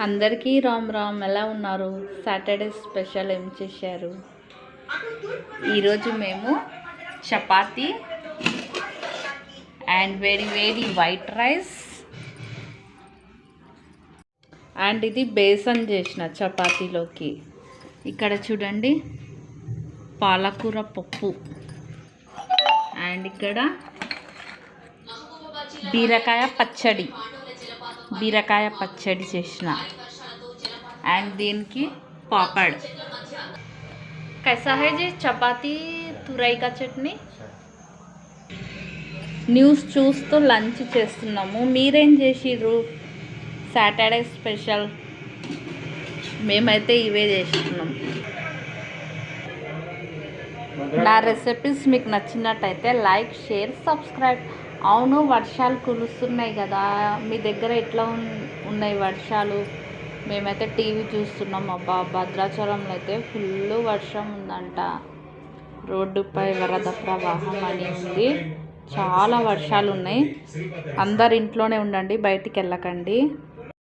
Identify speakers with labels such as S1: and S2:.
S1: అందరికీ రామ్ రామ్. ఎలా ఉన్నారు? సాటర్డే స్పెషల్ ఏం చేశారు? ఈరోజు మేము చపాతీ అండ్ వేడి వేడి వైట్ రైస్ అండ్ ఇది బేసన్ చేసిన చపాతీలోకి. ఇక్కడ చూడండి పాలకూర పప్పు అండ్ ఇక్కడ బీరకాయ పచ్చడి చేసిన అండ్ దీనికి పాపడ్. कैसा है जी చపాతీ तुरई का చట్నీ? న్యూస్ చూస్తూ లంచ్ చేస్తున్నాము. మీరేం చేసిర్రు? సాటర్డే స్పెషల్ మేమైతే ఇవే చేస్తున్నాం. నా రెసిపీస్ మీకు నచ్చినట్టయితే లైక్, షేర్, సబ్స్క్రైబ్. అవును, వర్షాలు కురుస్తున్నాయి కదా, మీ దగ్గర ఎట్లా ఉన్నాయి వర్షాలు? మేమైతే టీవీ చూస్తున్నాం. అబ్బా, భద్రాచలంలో అయితే ఫుల్ వర్షం ఉందంట. రోడ్డుపై వరద ప్రవాహం అని ఉంది. చాలా వర్షాలు ఉన్నాయి. అందరు ఇంట్లోనే ఉండండి, బయటికి వెళ్ళకండి.